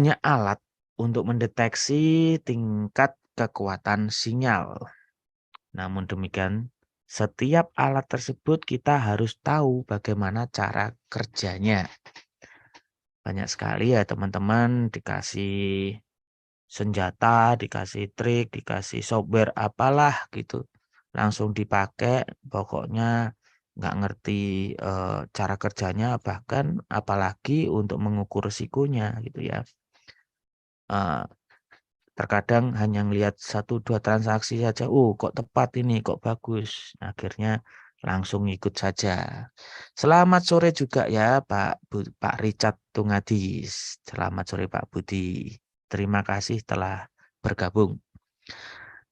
Banyak alat untuk mendeteksi tingkat kekuatan sinyal. Namun demikian, setiap alat tersebut kita harus tahu bagaimana cara kerjanya. Banyak sekali ya teman-teman dikasih senjata, dikasih trik, dikasih software apalah gitu. Langsung dipakai, pokoknya nggak ngerti cara kerjanya, bahkan apalagi untuk mengukur risikonya gitu ya. Eh, Terkadang hanya ngelihat 1-2 transaksi saja, kok tepat ini, kok bagus. Akhirnya langsung ikut saja. Selamat sore juga ya Pak Richard Tungadis. Selamat sore Pak Budi. Terima kasih telah bergabung.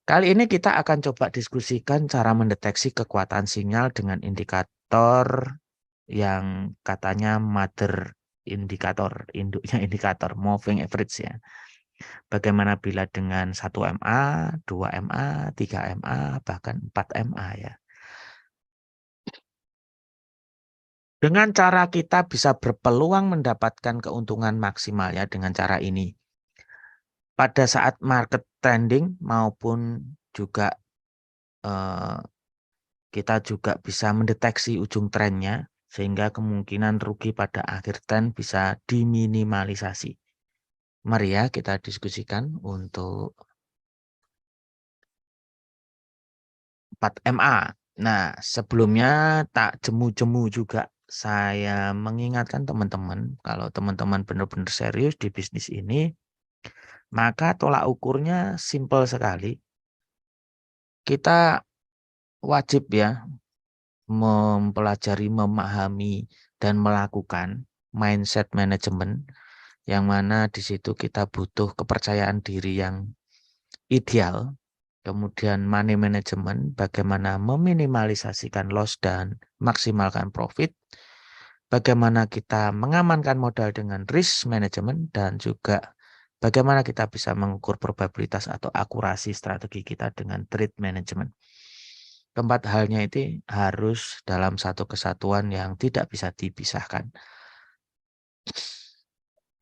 Kali ini kita akan coba diskusikan cara mendeteksi kekuatan sinyal dengan indikator yang katanya mother indikator, induknya indikator, moving average ya. Bagaimana bila dengan 1 MA, 2 MA, 3 MA, bahkan 4 MA ya. Dengan cara kita bisa berpeluang mendapatkan keuntungan maksimal ya dengan cara ini. Pada saat market trending maupun juga kita juga bisa mendeteksi ujung trennya sehingga kemungkinan rugi pada akhir tren bisa diminimalisasi. Mari ya kita diskusikan untuk 4 MA. Nah, sebelumnya tak jemu-jemu juga saya mengingatkan teman-teman, kalau teman-teman benar-benar serius di bisnis ini, maka tolak ukurnya simpel sekali. Kita wajib ya mempelajari, memahami, dan melakukan mindset management, yang mana di situ kita butuh kepercayaan diri yang ideal. Kemudian money management, bagaimana meminimalisasikan loss dan maksimalkan profit. Bagaimana kita mengamankan modal dengan risk management dan juga bagaimana kita bisa mengukur probabilitas atau akurasi strategi kita dengan trade management. Keempat halnya itu harus dalam satu kesatuan yang tidak bisa dipisahkan.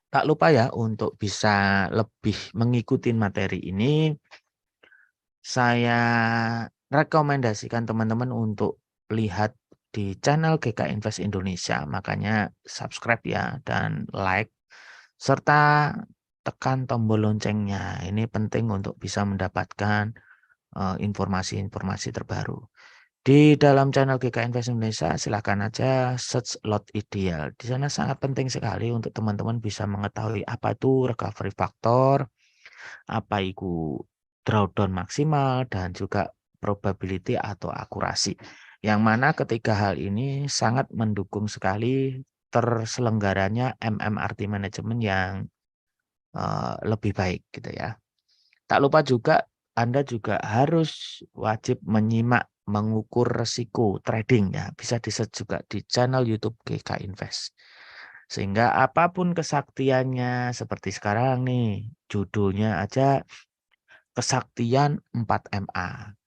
Tak lupa ya untuk bisa lebih mengikuti materi ini, saya rekomendasikan teman-teman untuk lihat di channel GK Invest Indonesia. Makanya subscribe ya dan like serta tekan tombol loncengnya. Ini penting untuk bisa mendapatkan informasi-informasi terbaru. Di dalam channel GK Invest Indonesia silahkan aja search lot ideal. Di sana sangat penting sekali untuk teman-teman bisa mengetahui apa itu recovery factor, apa itu drawdown maksimal, dan juga probability atau akurasi. Yang mana ketiga hal ini sangat mendukung sekali terselenggaranya MMRT management yang lebih baik gitu ya. Tak lupa juga Anda juga harus wajib menyimak mengukur resiko trading ya. Bisa di-search juga di channel YouTube GK Invest. Sehingga apapun kesaktiannya seperti sekarang nih, judulnya aja kesaktian 4 MA.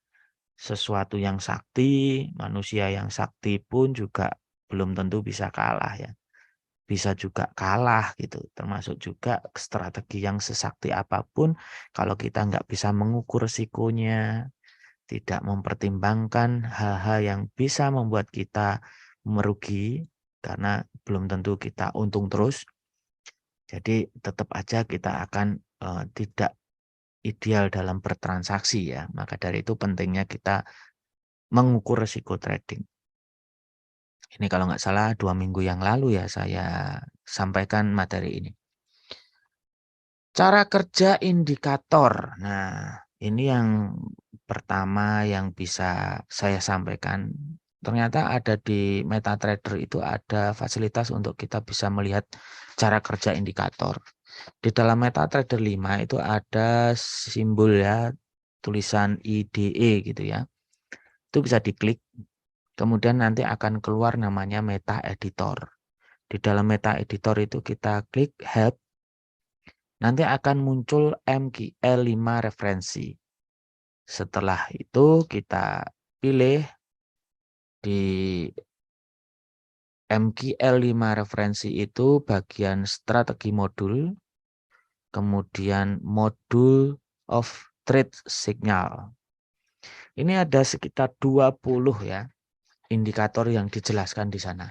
Sesuatu yang sakti, manusia yang sakti pun juga belum tentu bisa kalah ya. Bisa juga kalah gitu. Termasuk juga strategi yang sesakti apapun, kalau kita nggak bisa mengukur risikonya, tidak mempertimbangkan hal-hal yang bisa membuat kita merugi, karena belum tentu kita untung terus. Jadi tetap aja kita akan tidak ideal dalam bertransaksi ya. Maka dari itu pentingnya kita mengukur risiko trading. Ini kalau nggak salah 2 minggu yang lalu ya saya sampaikan materi ini. Cara kerja indikator. Nah, ini yang pertama yang bisa saya sampaikan. Ternyata ada di MetaTrader itu ada fasilitas untuk kita bisa melihat cara kerja indikator. Di dalam MetaTrader 5 itu ada simbol ya, tulisan IDE gitu ya. Itu bisa diklik, kemudian nanti akan keluar namanya Meta Editor. Di dalam Meta Editor itu kita klik Help, nanti akan muncul MQL5 referensi. Setelah itu kita pilih di MQL5 referensi itu bagian strategi modul. kemudian modul of trade signal. Ini ada sekitar 20 ya indikator yang dijelaskan di sana.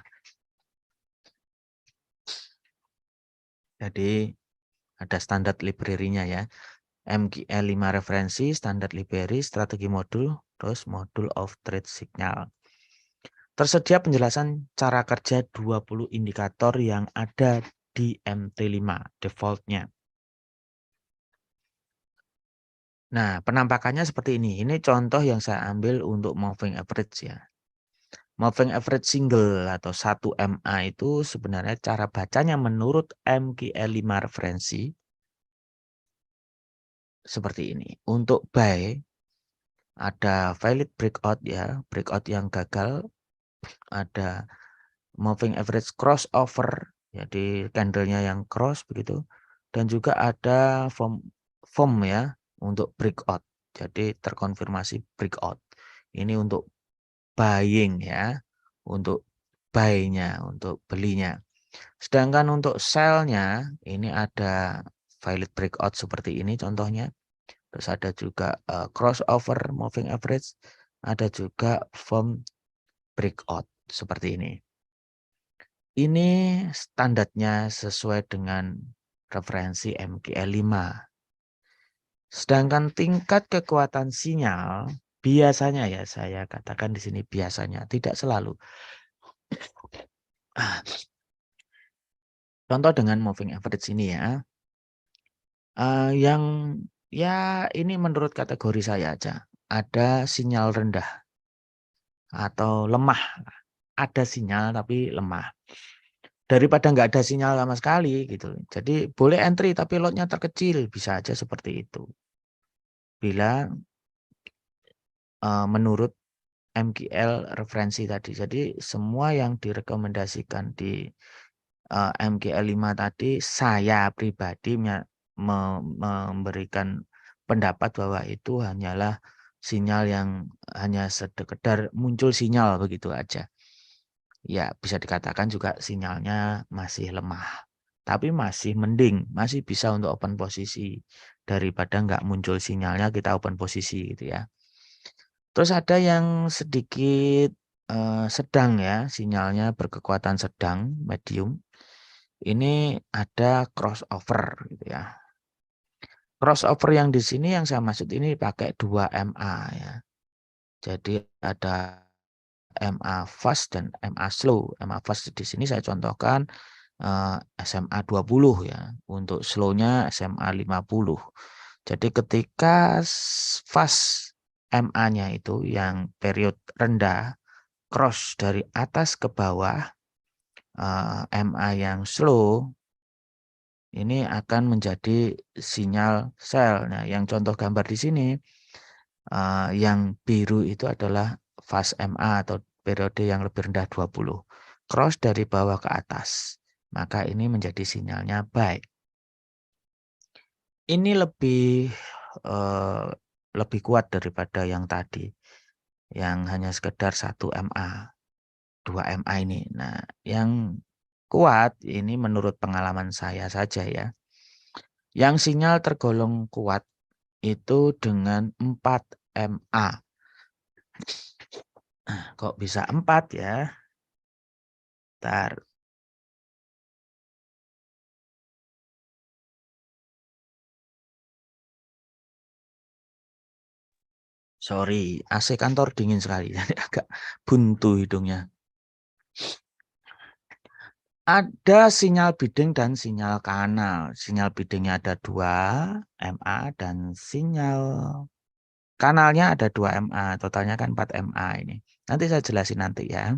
Jadi ada standar library-nya ya. MQL5 referensi, standar library, strategi modul, terus modul of trade signal. Tersedia penjelasan cara kerja 20 indikator yang ada di MT5 defaultnya. Nah, penampakannya seperti ini. Ini contoh yang saya ambil untuk moving average ya. Moving average single atau 1 MA itu sebenarnya cara bacanya menurut MQL5 referensi seperti ini. Untuk buy ada valid breakout ya, breakout yang gagal, ada moving average crossover, jadi candlenya yang cross begitu, dan juga ada form ya untuk breakout, jadi terkonfirmasi breakout. Ini untuk buying ya, untuk buy-nya, untuk belinya. Sedangkan untuk sell-nya ini ada valid breakout seperti ini contohnya. Terus ada juga crossover moving average, ada juga form breakout seperti ini. Ini standarnya sesuai dengan referensi MQL5. Sedangkan tingkat kekuatan sinyal biasanya ya saya katakan di sini biasanya tidak selalu. Contoh dengan moving average ini ya. Yang ya ini menurut kategori saya aja. Ada sinyal rendah atau lemah. Ada sinyal tapi lemah. Daripada nggak ada sinyal sama sekali gitu. Jadi boleh entry tapi lotnya terkecil. Bisa aja seperti itu. Bila menurut MQL referensi tadi. Jadi semua yang direkomendasikan di MQL5 tadi saya pribadi memberikan pendapat bahwa itu hanyalah sinyal yang hanya sekedar muncul sinyal begitu aja. Ya bisa dikatakan juga sinyalnya masih lemah. Tapi masih mending, masih bisa untuk open posisi. Daripada nggak muncul sinyalnya kita open posisi gitu ya. Terus ada yang sedikit sedang ya, sinyalnya berkekuatan sedang, medium. Ini ada crossover gitu ya. Crossover yang di sini yang saya maksud ini pakai 2 MA ya. Jadi ada MA fast dan MA slow. MA fast di sini saya contohkan SMA 20 ya. Untuk slow-nya SMA 50. Jadi ketika fast MA-nya itu yang period rendah cross dari atas ke bawah, MA yang slow ini akan menjadi sinyal sell. Nah, yang contoh gambar di sini yang biru itu adalah fast MA atau periode yang lebih rendah 20. Cross dari bawah ke atas. Maka ini menjadi sinyalnya buy. Ini lebih kuat daripada yang tadi. Yang hanya sekedar 1 MA, 2 MA ini. Nah, yang kuat ini menurut pengalaman saya saja ya. Yang sinyal tergolong kuat itu dengan 4 MA. Kok bisa 4 ya? Bentar. Sorry, AC kantor dingin sekali. Jadi agak buntu hidungnya. Ada sinyal bidding dan sinyal kanal. Sinyal biddingnya ada 2 MA dan sinyal kanalnya ada 2 MA. Totalnya kan 4 MA ini. Nanti saya jelasin nanti ya.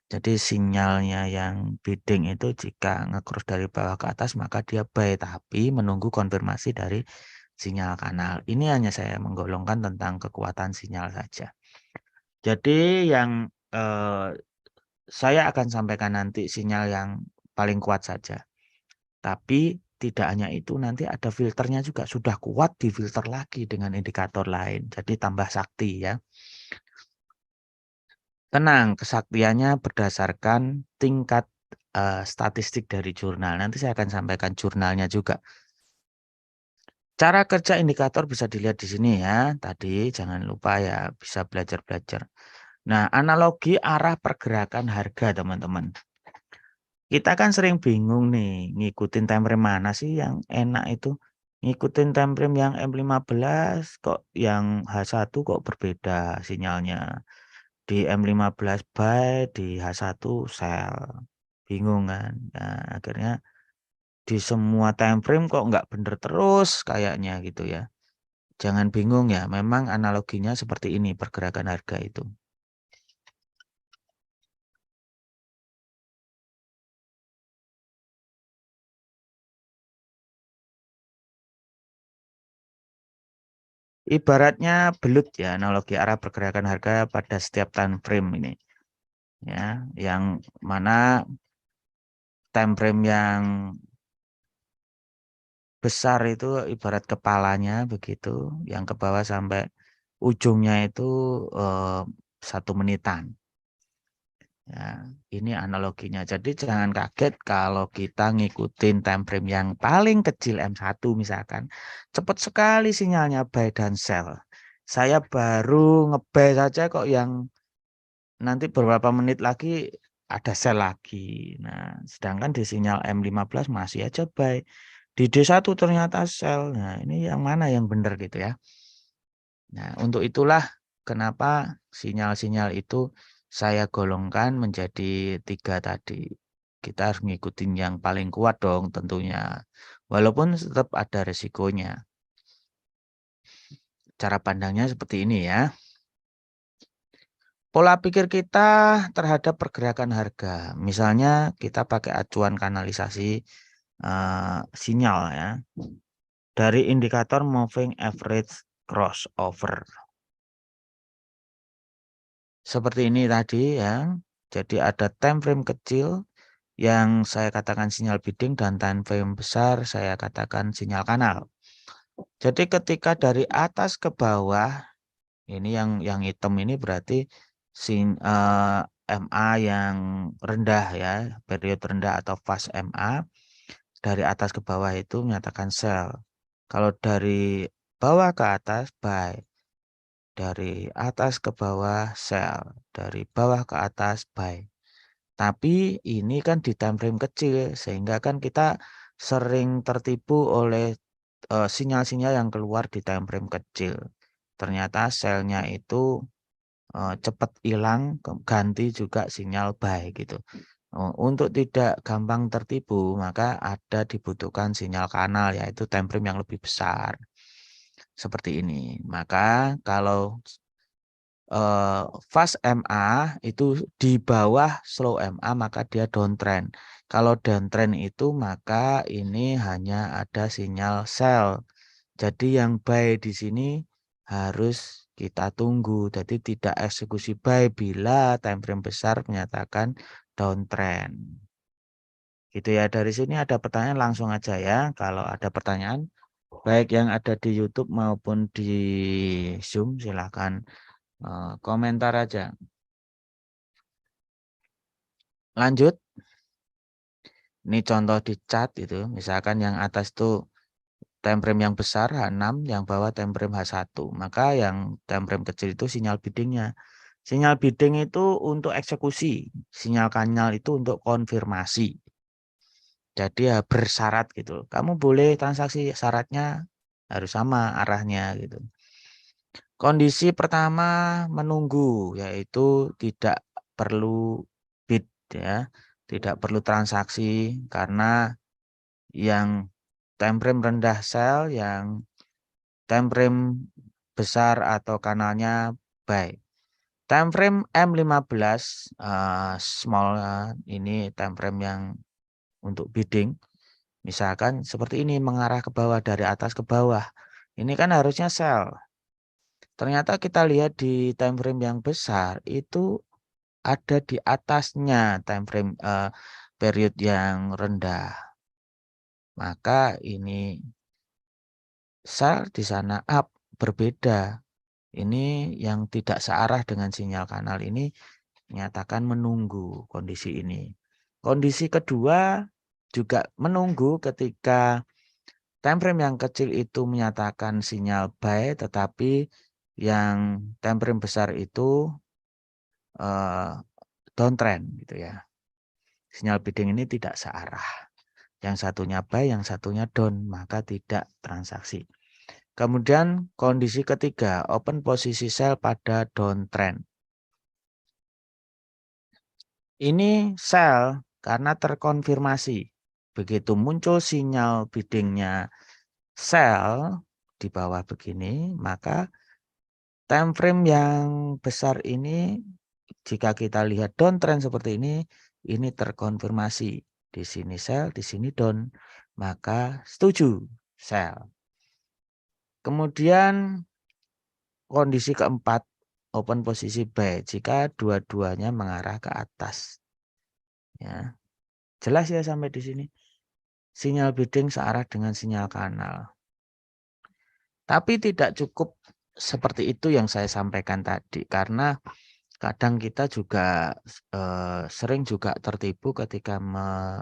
Jadi sinyalnya yang bidding itu jika nge-cross dari bawah ke atas maka dia buy. Tapi menunggu konfirmasi dari sinyal kanal. Ini hanya saya menggolongkan tentang kekuatan sinyal saja. Jadi yang saya akan sampaikan nanti sinyal yang paling kuat saja. Tapi tidak hanya itu, nanti ada filternya juga. Sudah kuat di filter lagi dengan indikator lain. Jadi tambah sakti ya. Tenang, kesaktiannya berdasarkan tingkat statistik dari jurnal. Nanti saya akan sampaikan jurnalnya juga. Cara kerja indikator bisa dilihat di sini ya. Tadi jangan lupa ya bisa belajar-belajar. Nah, analogi arah pergerakan harga teman-teman. Kita kan sering bingung nih, ngikutin time frame mana sih yang enak itu. Ngikutin time frame yang M15 kok yang H1 kok berbeda sinyalnya. Di M15 buy, di H1 sell. Bingung kan? Nah, akhirnya di semua time frame kok nggak bener terus kayaknya gitu ya. Jangan bingung ya, memang analoginya seperti ini pergerakan harga itu. Ibaratnya belut ya, analogi arah pergerakan harga pada setiap time frame ini. Ya, yang mana time frame yang besar itu ibarat kepalanya begitu, yang ke bawah sampai ujungnya itu eh, 1 menitan. Ya, ini analoginya. Jadi jangan kaget kalau kita ngikutin time frame yang paling kecil M1 misalkan. Cepat sekali sinyalnya buy dan sell. Saya baru nge-buy saja kok yang nanti beberapa menit lagi ada sell lagi. Nah, sedangkan di sinyal M15 masih aja buy. Di D1 ternyata sell. Nah, ini yang mana yang benar gitu ya. Nah, untuk itulah kenapa sinyal-sinyal itu saya golongkan menjadi 3 tadi. Kita harus ngikutin yang paling kuat dong tentunya. Walaupun tetap ada resikonya. Cara pandangnya seperti ini ya. Pola pikir kita terhadap pergerakan harga. Misalnya kita pakai acuan kanalisasi sinyal ya. Dari indikator moving average crossover. Seperti ini tadi ya. Jadi ada time frame kecil yang saya katakan sinyal bidding dan time frame besar saya katakan sinyal kanal. Jadi ketika dari atas ke bawah, ini yang hitam ini berarti MA yang rendah ya, periode rendah atau fast MA dari atas ke bawah itu menyatakan sell. Kalau dari bawah ke atas buy, dari atas ke bawah sell, dari bawah ke atas buy. Tapi ini kan di time frame kecil sehingga kan kita sering tertipu oleh sinyal-sinyal yang keluar di time frame kecil. Ternyata selnya itu cepat hilang, ganti juga sinyal buy gitu. Untuk tidak gampang tertipu, maka ada dibutuhkan sinyal kanal yaitu time frame yang lebih besar. Seperti ini. Maka kalau fast MA itu di bawah slow MA maka dia downtrend. Kalau downtrend itu maka ini hanya ada sinyal sell. Jadi yang buy di sini harus kita tunggu. Jadi tidak eksekusi buy bila time frame besar menyatakan downtrend. Gitu ya. Dari sini ada pertanyaan langsung aja ya. Kalau ada pertanyaan baik yang ada di YouTube maupun di Zoom silahkan komentar aja. Lanjut, ini contoh di chart itu, misalkan yang atas itu time frame yang besar H6, yang bawah time frame H1. Maka yang time frame kecil itu sinyal biddingnya. Sinyal bidding itu untuk eksekusi, sinyal kanal itu untuk konfirmasi. Jadi ya bersyarat gitu. Kamu boleh transaksi syaratnya harus sama arahnya gitu. Kondisi pertama menunggu, yaitu tidak perlu bid ya, tidak perlu transaksi karena yang time frame rendah sell, yang time frame besar atau kanalnya buy. Time frame M15 small ini time frame yang untuk bidding. Misalkan seperti ini mengarah ke bawah dari atas ke bawah. Ini kan harusnya sell. Ternyata kita lihat di time frame yang besar itu ada di atasnya time frame period yang rendah. Maka ini sell di sana up berbeda. Ini yang tidak searah dengan sinyal kanal ini menyatakan menunggu kondisi ini. Kondisi kedua juga menunggu ketika Time frame yang kecil itu menyatakan sinyal buy, tetapi yang time frame besar itu downtrend gitu ya. Sinyal bidding ini tidak searah. Yang satunya buy, yang satunya down, maka tidak transaksi. Kemudian kondisi ketiga, open posisi sell pada downtrend. Ini sell karena terkonfirmasi. Begitu muncul sinyal biddingnya sell di bawah begini, maka time frame yang besar ini, jika kita lihat downtrend seperti ini terkonfirmasi. Di sini sell, di sini down, maka setuju sell. Kemudian kondisi keempat, open posisi buy jika dua-duanya mengarah ke atas. Ya. Jelas ya sampai di sini. Sinyal bidding searah dengan sinyal kanal. Tapi tidak cukup seperti itu yang saya sampaikan tadi, karena kadang kita juga sering juga tertipu ketika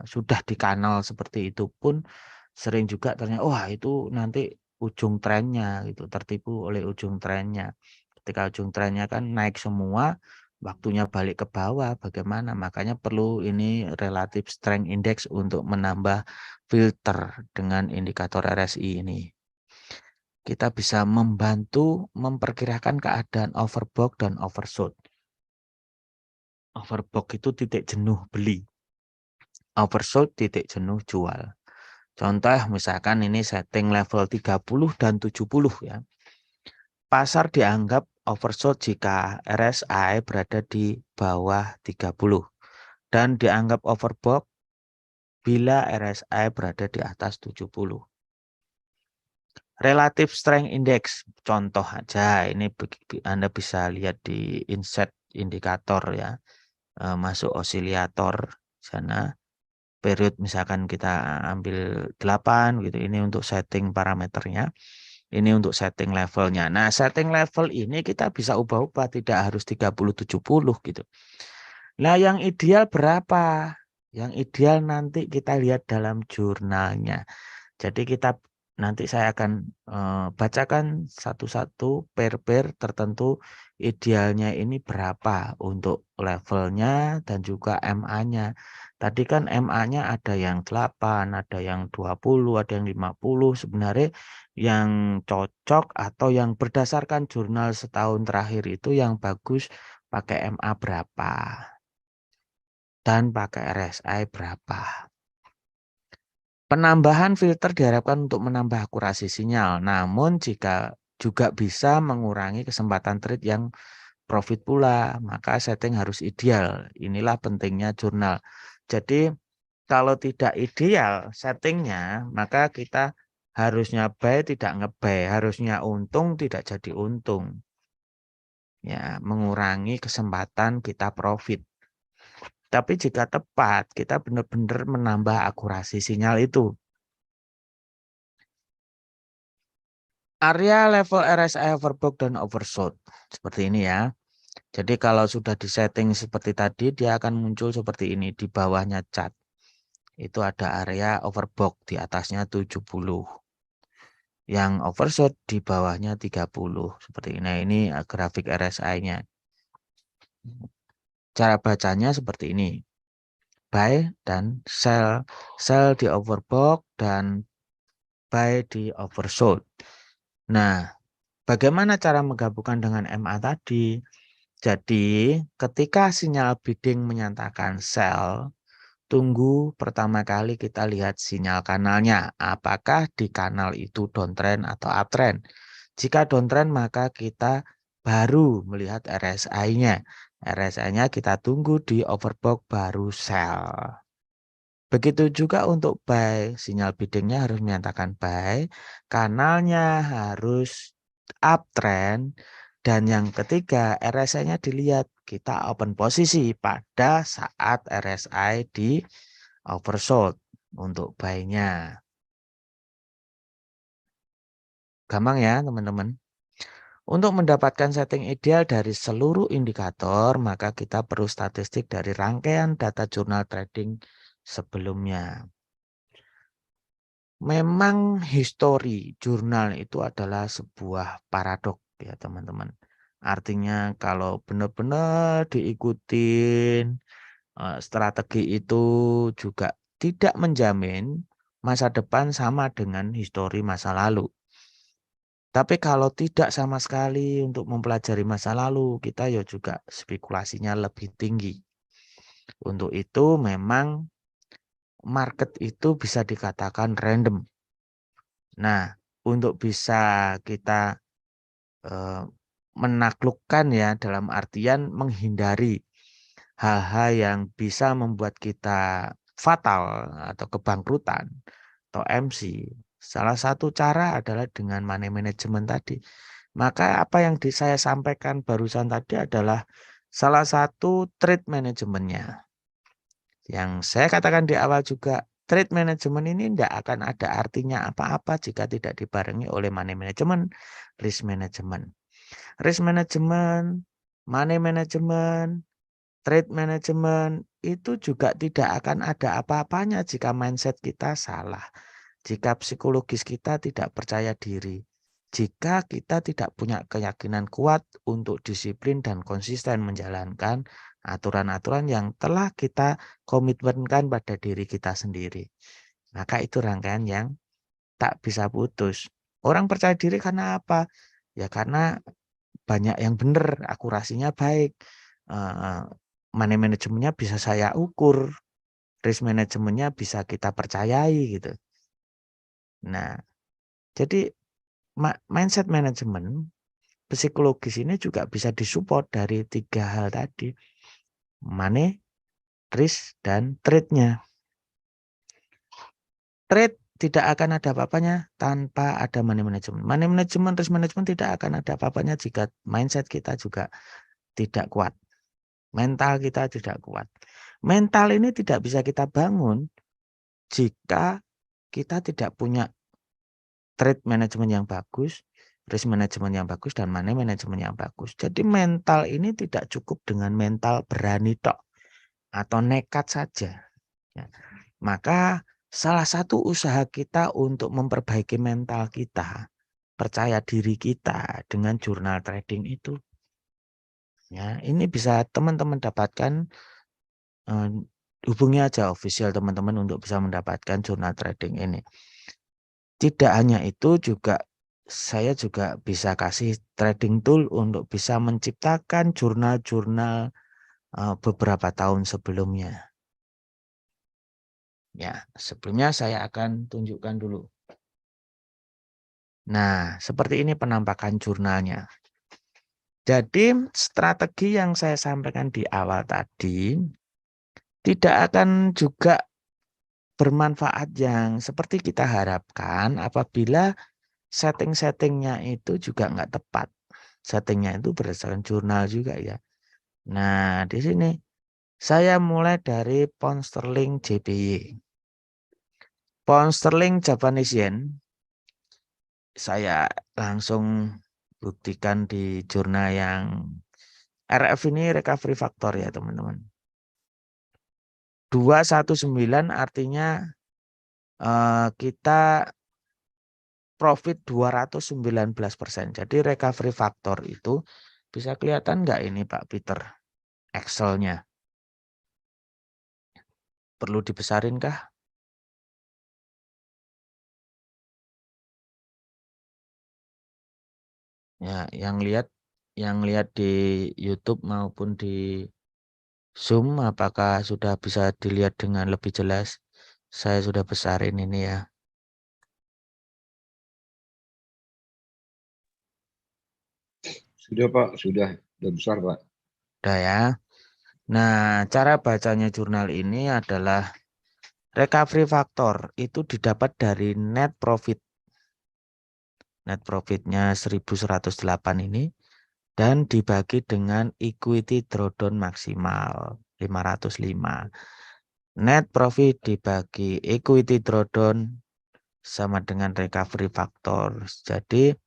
sudah di kanal seperti itu pun sering juga ternyata wah itu nanti ujung trennya gitu, tertipu oleh ujung trennya. Ketika ujung trennya kan naik semua, waktunya balik ke bawah bagaimana? Makanya perlu ini relative strength index untuk menambah filter dengan indikator RSI ini. Kita bisa membantu memperkirakan keadaan overbought dan oversold. Overbought itu titik jenuh beli. Oversold titik jenuh jual. Contoh misalkan ini setting level 30 dan 70 ya. Pasar dianggap oversold jika RSI berada di bawah 30 dan dianggap overbought bila RSI berada di atas 70. Relative Strength Index, contoh aja, ini Anda bisa lihat di inset indikator ya, masuk osiliator sana, period misalkan kita ambil 8 gitu, ini untuk setting parameternya, ini untuk setting levelnya. Nah, setting level ini kita bisa ubah-ubah, tidak harus 30-70 gitu. Nah, yang ideal berapa? Yang ideal nanti kita lihat dalam jurnalnya. Jadi nanti saya akan bacakan satu-satu pair tertentu idealnya ini berapa untuk levelnya dan juga MA-nya. Tadi kan MA-nya ada yang 8, ada yang 20, ada yang 50. Sebenarnya yang cocok atau yang berdasarkan jurnal setahun terakhir itu yang bagus pakai MA berapa dan pakai RSI berapa. Penambahan filter diharapkan untuk menambah akurasi sinyal, namun jika juga bisa mengurangi kesempatan trade yang profit pula, maka setting harus ideal. Inilah pentingnya jurnal. Jadi kalau tidak ideal settingnya, maka kita harusnya buy tidak nge-buy, harusnya untung tidak jadi untung. Ya, mengurangi kesempatan kita profit. Tapi jika tepat, kita benar-benar menambah akurasi sinyal itu. Area level RSI overbought dan oversold. Seperti ini ya. Jadi kalau sudah disetting seperti tadi, dia akan muncul seperti ini. Di bawahnya chart. Itu ada area overbought, di atasnya 70. Yang oversold di bawahnya 30. Seperti ini. Nah, ini grafik RSI-nya. Cara bacanya seperti ini. Buy dan sell. Sell di overbought dan buy di oversold. Nah, bagaimana cara menggabungkan dengan MA tadi? Jadi, ketika sinyal bidding menyatakan sell, tunggu pertama kali kita lihat sinyal kanalnya. Apakah di kanal itu downtrend atau uptrend? Jika downtrend, maka kita baru melihat RSI-nya. RSI-nya kita tunggu di overbought baru sell. Begitu juga untuk buy, sinyal biddingnya harus menyatakan buy, kanalnya harus uptrend, dan yang ketiga RSI-nya dilihat, kita open posisi pada saat RSI di oversold untuk buy-nya. Gampang ya teman-teman. Untuk mendapatkan setting ideal dari seluruh indikator, maka kita perlu statistik dari rangkaian data jurnal trading sebelumnya. memang histori jurnal itu adalah sebuah paradok ya teman-teman. Artinya kalau benar-benar diikutin strategi itu juga tidak menjamin masa depan sama dengan histori masa lalu. Tapi kalau tidak sama sekali untuk mempelajari masa lalu, kita ya juga spekulasinya lebih tinggi. Untuk itu memang market itu bisa dikatakan random. Nah, untuk bisa kita menaklukkan ya dalam artian menghindari hal-hal yang bisa membuat kita fatal atau kebangkrutan atau MC. Salah satu cara adalah dengan money management tadi. Maka apa yang saya sampaikan barusan tadi adalah salah satu trade manajemennya. Yang saya katakan di awal juga, trade management ini tidak akan ada artinya apa-apa jika tidak dibarengi oleh money management, risk management. Risk management, money management, trade management itu juga tidak akan ada apa-apanya jika mindset kita salah. Jika psikologis kita tidak percaya diri. Jika kita tidak punya keyakinan kuat untuk disiplin dan konsisten menjalankan aturan-aturan yang telah kita komitmenkan pada diri kita sendiri. Maka itu rangkaian yang tak bisa putus. Orang percaya diri karena apa? Ya karena banyak yang benar, akurasinya baik. Money manajemennya bisa saya ukur, risk manajemennya bisa kita percayai gitu. Nah, jadi mindset management psikologis ini juga bisa disupport dari 3 hal tadi. Money, risk, dan trade-nya. Trade tidak akan ada apa-apanya tanpa ada money management. Money management, risk management tidak akan ada apa-apanya jika mindset kita juga tidak kuat. Mental kita tidak kuat. Mental ini tidak bisa kita bangun jika kita tidak punya trade management yang bagus, risk management yang bagus, dan money management yang bagus. Jadi mental ini tidak cukup dengan mental berani tok atau nekat saja. Ya. Maka salah satu usaha kita untuk memperbaiki mental kita, percaya diri kita dengan jurnal trading itu. Ya, ini bisa teman-teman dapatkan, hubungi aja official teman-teman untuk bisa mendapatkan jurnal trading ini. Tidak hanya itu juga saya juga bisa kasih trading tool untuk bisa menciptakan jurnal-jurnal beberapa tahun sebelumnya. Ya, sebelumnya saya akan tunjukkan dulu. Nah, seperti ini penampakan jurnalnya. Jadi, strategi yang saya sampaikan di awal tadi tidak akan juga bermanfaat yang seperti kita harapkan apabila setting-settingnya itu juga nggak tepat. Settingnya itu berdasarkan jurnal juga ya. Nah, di sini saya mulai dari pound sterling JPY. Pound sterling Japanese yen saya langsung buktikan di jurnal yang RF ini recovery factor ya teman-teman. 219 artinya kita profit 219%. Jadi recovery factor itu bisa kelihatan nggak ini Pak Peter? Excel-nya. Perlu dibesarin kah? Ya, yang lihat di YouTube maupun di Zoom apakah sudah bisa dilihat dengan lebih jelas? Saya sudah besarin ini ya. Sudah Pak, sudah besar Pak. Udah ya. Nah, cara bacanya jurnal ini adalah recovery factor itu didapat dari net profit. Net profitnya 1108 ini dan dibagi dengan equity drawdown maksimal 505. Net profit dibagi equity drawdown sama dengan recovery factor. Jadi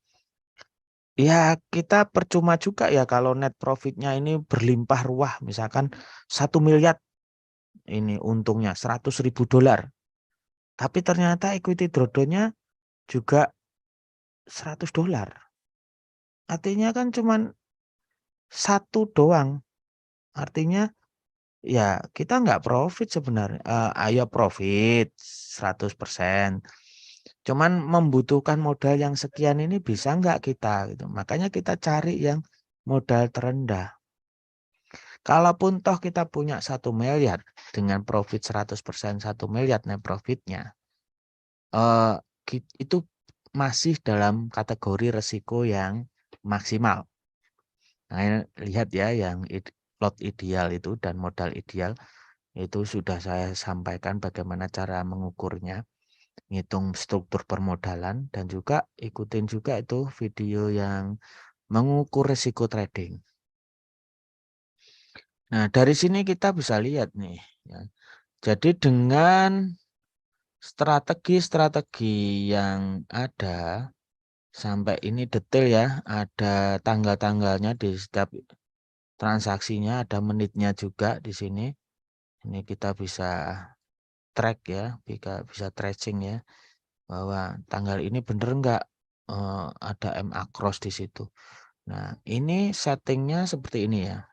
ya kita percuma juga ya kalau net profitnya ini berlimpah ruah. Misalkan 1 miliar ini untungnya $100.000. Tapi ternyata equity drawdown-nya juga $100. Artinya kan cuman satu doang. Artinya ya kita nggak profit sebenarnya. Ayo profit 100%. Cuman membutuhkan modal yang sekian ini bisa nggak kita gitu. Makanya kita cari yang modal terendah. Kalaupun toh kita punya 1 miliar dengan profit 100% 1 miliar net profitnya, itu masih dalam kategori resiko yang maksimal. Nah, lihat ya yang lot ideal itu dan modal ideal itu sudah saya sampaikan bagaimana cara mengukurnya, ngitung struktur permodalan dan juga ikutin juga itu video yang mengukur resiko trading. Nah, dari sini kita bisa lihat nih ya. Jadi dengan strategi-strategi yang ada sampai ini detail ya, ada tanggal-tanggalnya di setiap transaksinya, ada menitnya juga di sini. Ini kita bisa track ya, bisa tracing ya, bahwa tanggal ini bener nggak ada MA cross di situ. Nah, ini settingnya seperti ini ya.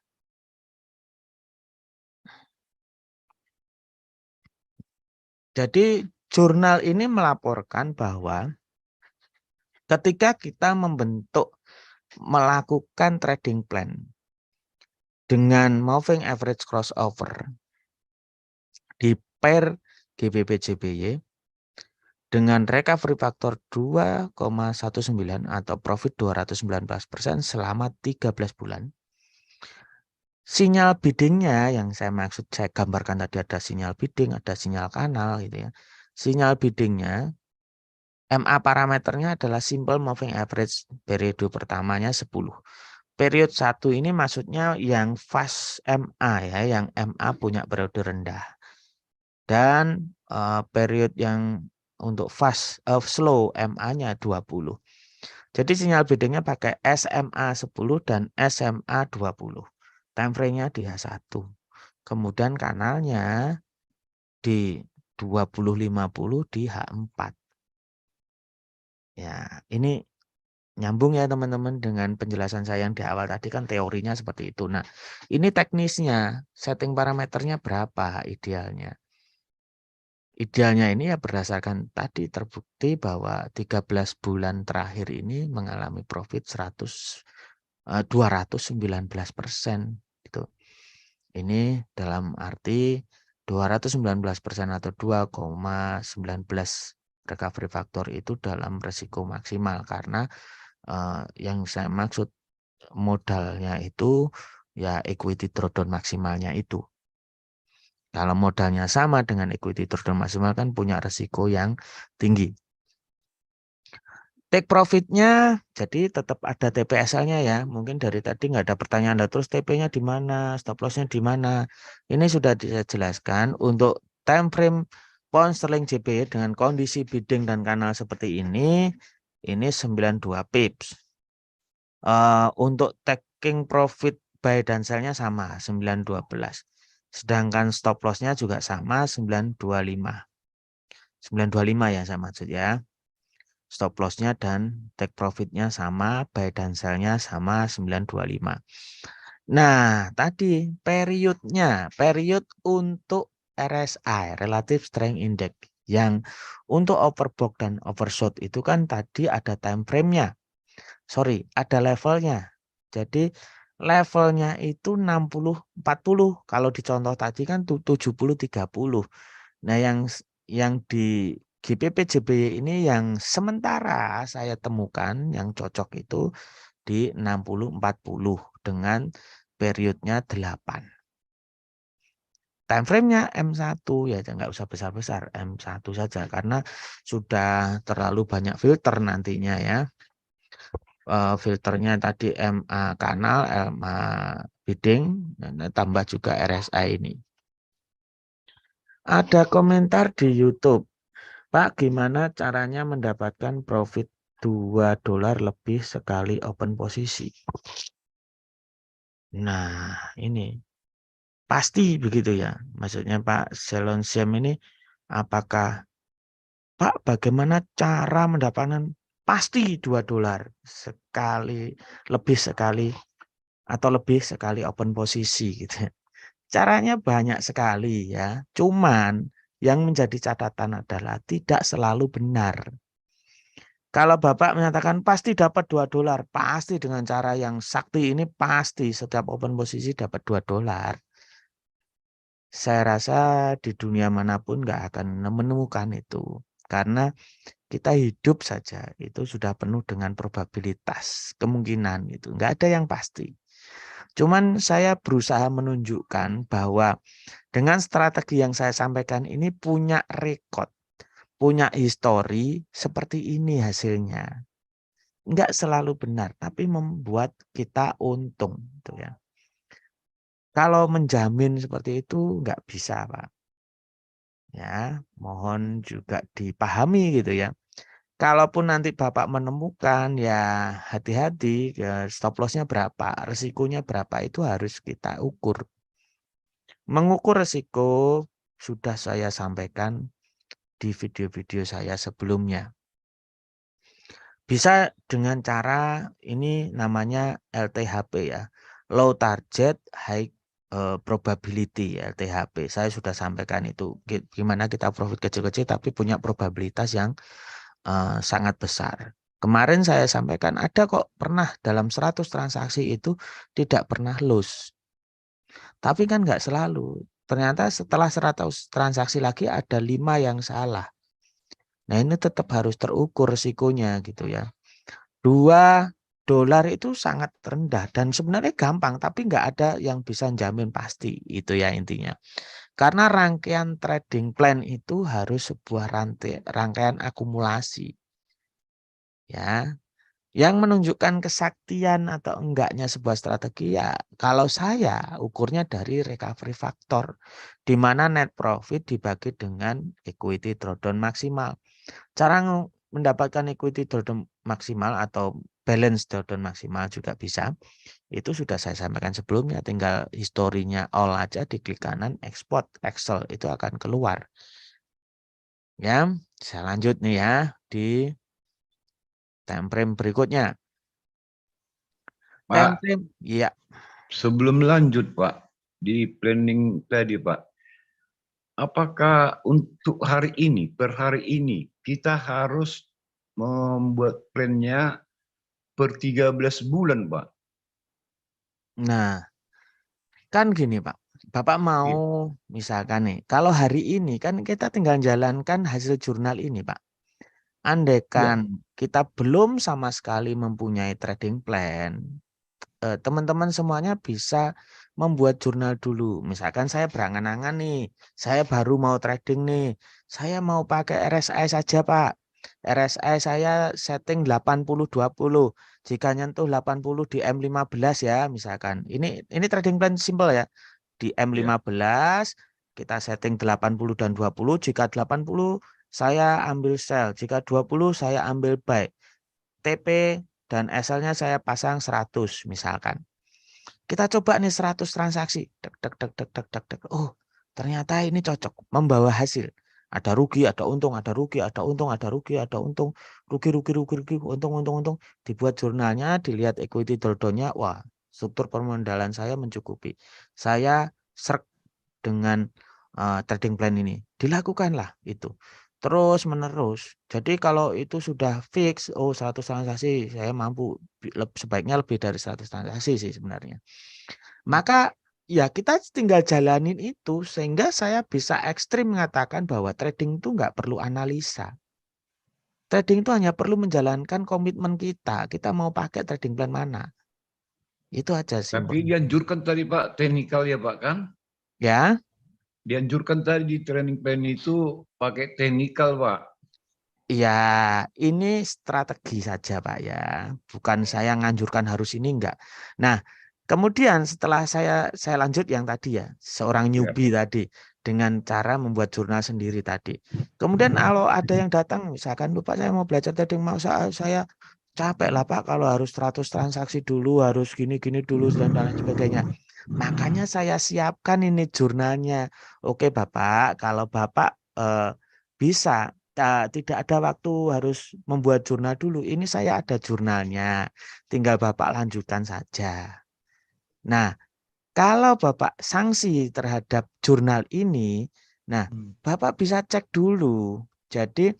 Jadi jurnal ini melaporkan bahwa ketika kita melakukan trading plan dengan moving average crossover di pair GBP JPY dengan recovery factor 2,19 atau profit 219% selama 13 bulan. Sinyal biddingnya yang saya maksud, saya gambarkan tadi ada sinyal bidding, ada sinyal kanal gitu ya. Sinyal biddingnya, MA parameternya adalah simple moving average, periode pertamanya 10. Periode 1 ini maksudnya yang fast MA ya, yang MA punya periode rendah. Dan periode yang untuk fast slow MA-nya 20. Jadi sinyal biddingnya pakai SMA 10 dan SMA 20. Time frame-nya di H1. Kemudian kanalnya di 2050 di H4. Ya, ini nyambung ya teman-teman dengan penjelasan saya yang di awal tadi kan teorinya seperti itu. Nah, ini teknisnya, setting parameternya berapa idealnya. Idealnya ini ya berdasarkan tadi terbukti bahwa 13 bulan terakhir ini mengalami profit 219% gitu. Ini dalam arti 219% atau 2,19 recovery factor itu dalam resiko maksimal karena yang saya maksud modalnya itu ya equity drawdown maksimalnya itu. Kalau modalnya sama dengan equity drawdown maksimal kan punya resiko yang tinggi. Take profitnya jadi tetap ada TPSL-nya ya. Mungkin dari tadi nggak ada pertanyaan, terus TP-nya di mana, stop loss-nya di mana. Ini sudah dijelaskan untuk time frame pound sterling JPY dengan kondisi bidding dan kanal seperti ini 92 pips. Untuk taking profit buy dan sell-nya sama 912. Sedangkan stop loss-nya juga sama 925. 925 ya saya maksud ya. Stop loss-nya dan take profit-nya sama, buy dan sell-nya sama 925. Nah, tadi period untuk RSI, Relative Strength Index, yang untuk overbought dan oversold itu kan tadi ada time frame-nya. Sorry, ada levelnya. Jadi levelnya itu 60-40. Kalau di contoh tadi kan 70-30. Nah, yang di GBP JPY ini yang sementara saya temukan yang cocok itu di 60-40 dengan periodnya 8. Time frame-nya M1 ya nggak usah besar-besar, M1 saja karena sudah terlalu banyak filter nantinya ya. Filternya tadi MA kanal, MA bidding, dan tambah juga RSI ini. Ada komentar di YouTube. Pak, gimana caranya mendapatkan profit $2 lebih sekali open posisi? Nah, ini pasti begitu ya. Maksudnya Pak Selon Siam ini apakah Pak, bagaimana cara mendapatkan pasti $2 sekali, lebih sekali atau lebih sekali open posisi gitu ya. Caranya banyak sekali ya. Cuman yang menjadi catatan adalah tidak selalu benar. Kalau Bapak menyatakan pasti dapat $2, pasti dengan cara yang sakti ini pasti setiap open posisi dapat $2. Saya rasa di dunia manapun nggak akan menemukan itu. Karena kita hidup saja itu sudah penuh dengan probabilitas, kemungkinan itu. Nggak ada yang pasti. Cuman saya berusaha menunjukkan bahwa dengan strategi yang saya sampaikan ini punya rekod, punya histori seperti ini hasilnya. Enggak selalu benar, tapi membuat kita untung. Gitu ya. Kalau menjamin seperti itu enggak bisa, Pak. Ya, mohon juga dipahami gitu ya. Kalaupun nanti Bapak menemukan ya hati-hati, stop loss-nya berapa, resikonya berapa itu harus kita ukur. Mengukur resiko sudah saya sampaikan di video-video saya sebelumnya. Bisa dengan cara ini namanya LTHP ya. Low target high probability LTHP. Saya sudah sampaikan itu gimana kita profit kecil-kecil tapi punya probabilitas yang sangat besar. Kemarin saya sampaikan ada kok pernah dalam 100 transaksi itu tidak pernah lose. Tapi kan nggak selalu. Ternyata setelah 100 transaksi lagi ada 5 yang salah. Nah ini tetap harus terukur risikonya gitu ya. $2 itu sangat rendah dan sebenarnya gampang tapi nggak ada yang bisa jamin pasti itu ya intinya. Karena rangkaian trading plan itu harus sebuah rangkaian akumulasi. Ya, yang menunjukkan kesaktian atau enggaknya sebuah strategi ya kalau saya ukurnya dari recovery factor di mana net profit dibagi dengan equity drawdown maksimal. Cara mendapatkan equity drawdown maksimal atau balance drawdown maksimal juga bisa. Itu sudah saya sampaikan sebelumnya, tinggal historinya all aja diklik kanan export Excel itu akan keluar. Ya, saya lanjut nih ya di time frame berikutnya. Time Pak, frame, ya. sebelum lanjut Pak, di planning tadi Pak, apakah untuk hari ini, per hari ini, kita harus membuat plannya per 13 bulan Pak? Nah, kan gini Pak. Bapak mau Iya. misalkan nih, kalau hari ini kan kita tinggal jalankan hasil jurnal ini Pak. Ya. Andaikan kita belum sama sekali mempunyai trading plan, teman-teman semuanya bisa membuat jurnal dulu. Misalkan saya berangan-angan nih, saya baru mau trading nih, saya mau pakai RSI saja Pak. RSI saya setting 80-20. Jika nyentuh 80 di M15 ya misalkan. Ini trading plan simple ya. Di Ya. M15 kita setting 80 dan 20. Jika 80 saya ambil sell, jika 20 saya ambil buy. TP dan SL-nya saya pasang 100 misalkan. Kita coba nih 100 transaksi. Dek, dek, dek, dek, dek, dek, dek. Oh, ternyata ini cocok, membawa hasil. Ada rugi, ada untung, ada rugi, ada untung, ada rugi, ada untung. Rugi, rugi, rugi, rugi, untung, untung, untung. Dibuat jurnalnya, dilihat equity drawdown-nya. Wah, struktur permodalan saya mencukupi. Saya serk dengan trading plan ini. Dilakukanlah itu. Terus menerus. Jadi kalau itu sudah fix, oh 100 transaksi, saya mampu sebaiknya lebih dari 100 transaksi sih sebenarnya. Maka ya kita tinggal jalanin itu sehingga saya bisa ekstrim mengatakan bahwa trading itu nggak perlu analisa. Trading itu hanya perlu menjalankan komitmen kita. Kita mau pakai trading plan mana. Itu aja Tapi simpelnya. dianjurkan tadi Pak, teknikal ya Pak kan? Ya. Dianjurkan tadi di training plan itu pakai teknikal Pak. Ya, ini strategi saja, Pak ya. Bukan saya nganjurkan harus ini enggak. Nah, kemudian setelah saya lanjut yang tadi ya, seorang Ya. newbie tadi dengan cara membuat jurnal sendiri tadi. Kemudian kalau ada yang datang misalkan, Pak saya mau belajar trading mau saya capek lah Pak kalau harus 100 transaksi dulu, harus gini-gini dulu dan lain sebagainya. Makanya saya siapkan ini jurnalnya. Oke, Bapak, kalau Bapak bisa tidak ada waktu harus membuat jurnal dulu. Ini saya ada jurnalnya, tinggal Bapak lanjutkan saja. Nah, kalau Bapak sanksi terhadap jurnal ini, nah Bapak bisa cek dulu. Jadi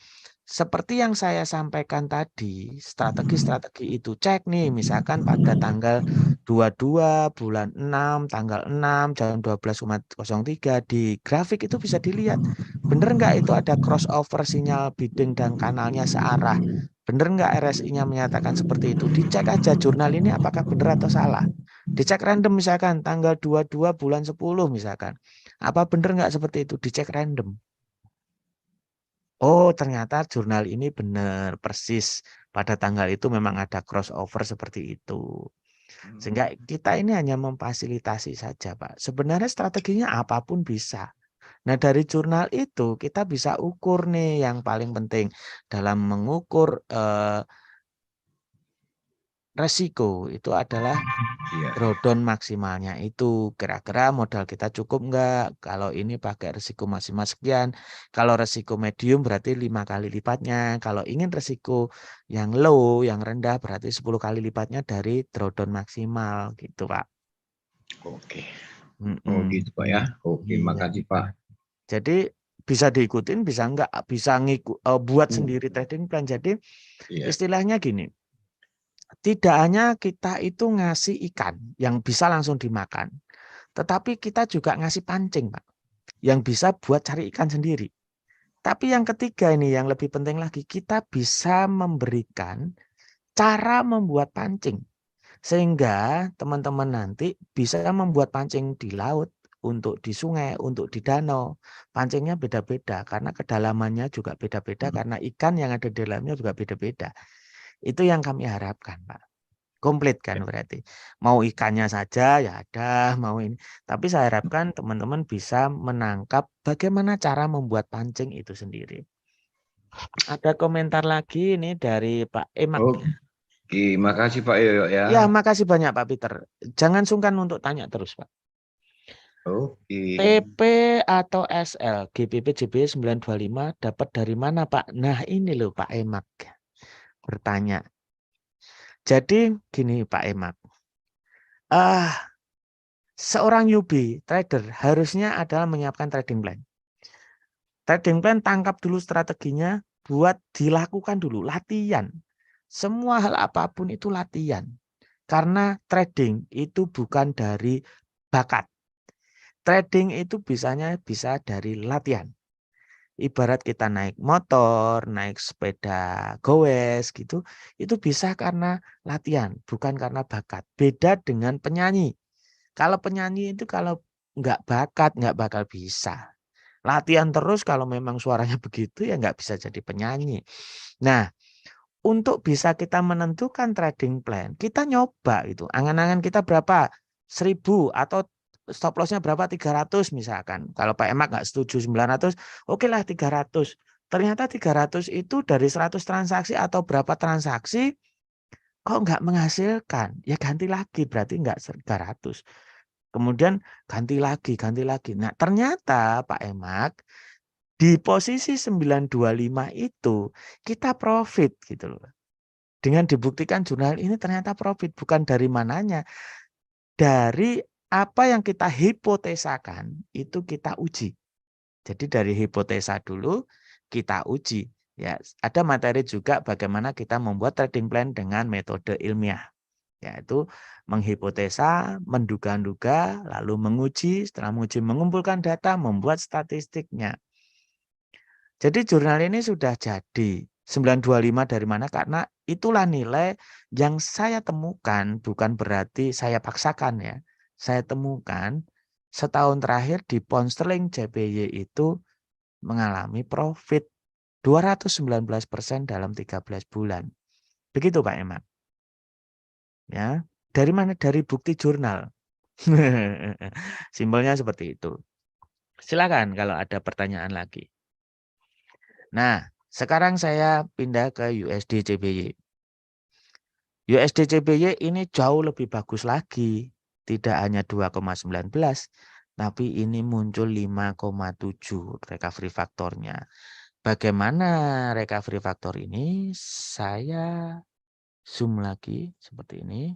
seperti yang saya sampaikan tadi, strategi-strategi itu cek nih, misalkan pada tanggal 22 bulan 6, tanggal 6 jam 12.03 di grafik itu bisa dilihat. Bener nggak itu ada crossover sinyal bidding dan kanalnya searah? Bener nggak RSI-nya menyatakan seperti itu? Dicek aja jurnal ini apakah benar atau salah. Dicek random misalkan tanggal 22 bulan 10 misalkan. Apa benar nggak seperti itu? Dicek random. Oh, ternyata jurnal ini benar persis pada tanggal itu memang ada crossover seperti itu. Sehingga kita ini hanya memfasilitasi saja, Pak. Sebenarnya strateginya apapun bisa. Nah, dari jurnal itu kita bisa ukur nih yang paling penting dalam mengukur resiko itu adalah drawdown maksimalnya itu kira-kira modal kita cukup enggak, kalau ini pakai resiko maksimal sekian, kalau resiko medium berarti 5 kali lipatnya, kalau ingin resiko yang low yang rendah berarti 10 kali lipatnya dari drawdown maksimal gitu Pak. Oke. Oh gitu Pak ya. Oke, Iya. makasih Pak. Jadi bisa diikutin bisa enggak, bisa buat sendiri trading plan. Jadi istilahnya gini, tidak hanya kita itu ngasih ikan yang bisa langsung dimakan, tetapi kita juga ngasih pancing, Pak, yang bisa buat cari ikan sendiri. Tapi yang ketiga ini yang lebih penting lagi, kita bisa memberikan cara membuat pancing. Sehingga teman-teman nanti bisa membuat pancing di laut, untuk di sungai, untuk di danau. Pancingnya beda-beda karena kedalamannya juga beda-beda karena ikan yang ada di dalamnya juga beda-beda. Itu yang kami harapkan, Pak. Komplit kan berarti. Mau ikannya saja ya ada, mau ini. Tapi saya harapkan teman-teman bisa menangkap bagaimana cara membuat pancing itu sendiri. Ada komentar lagi ini dari Pak Emak. Oke, makasih Pak Yoyo ya. Ya, makasih banyak Pak Peter. Jangan sungkan untuk tanya terus, Pak. Oke. TP atau SL GBP JB 925 dapat dari mana, Pak? Nah, ini loh Pak Emak bertanya. Jadi gini Pak Emak. Seorang newbie trader harusnya adalah menyiapkan trading plan. Trading plan tangkap dulu strateginya, buat dilakukan dulu, latihan. Semua hal apapun itu latihan. Karena trading itu bukan dari bakat. Trading itu bisa dari latihan. Ibarat kita naik motor, naik sepeda gowes gitu, itu bisa karena latihan, bukan karena bakat. Beda dengan penyanyi. Kalau penyanyi itu kalau nggak bakat, nggak bakal bisa. Latihan terus kalau memang suaranya begitu ya nggak bisa jadi penyanyi. Nah, untuk bisa kita menentukan trading plan, kita nyoba itu. Angan-angan kita berapa? 1000 atau stop loss-nya berapa? 300 misalkan. Kalau Pak Emak nggak setuju 900, oke lah 300. Ternyata 300 itu dari 100 transaksi atau berapa transaksi kok nggak menghasilkan. Ya ganti lagi berarti nggak 300. Kemudian ganti lagi, ganti lagi. Nah, ternyata Pak Emak di posisi 925 itu kita profit gitu loh. Dengan dibuktikan jurnal ini ternyata profit bukan dari mananya. Dari apa yang kita hipotesakan itu kita uji. Jadi dari hipotesa dulu kita uji. Ya, ada materi juga bagaimana kita membuat trading plan dengan metode ilmiah. Yaitu menghipotesa, menduga-duga, lalu menguji, setelah menguji mengumpulkan data, membuat statistiknya. Jadi jurnal ini sudah jadi. 925 dari mana? Karena itulah nilai yang saya temukan, bukan berarti saya paksakan ya. Saya temukan setahun terakhir di pound sterling JPY itu mengalami profit 219% dalam 13 bulan. Begitu Pak Emak. Ya, dari mana? Dari bukti jurnal. Simbolnya seperti itu. Silakan kalau ada pertanyaan lagi. Nah, sekarang saya pindah ke USD CBY. USD CBY ini jauh lebih bagus lagi. Tidak hanya 2,19, tapi ini muncul 5,7 recovery faktornya. Bagaimana recovery factor ini? Saya zoom lagi seperti ini.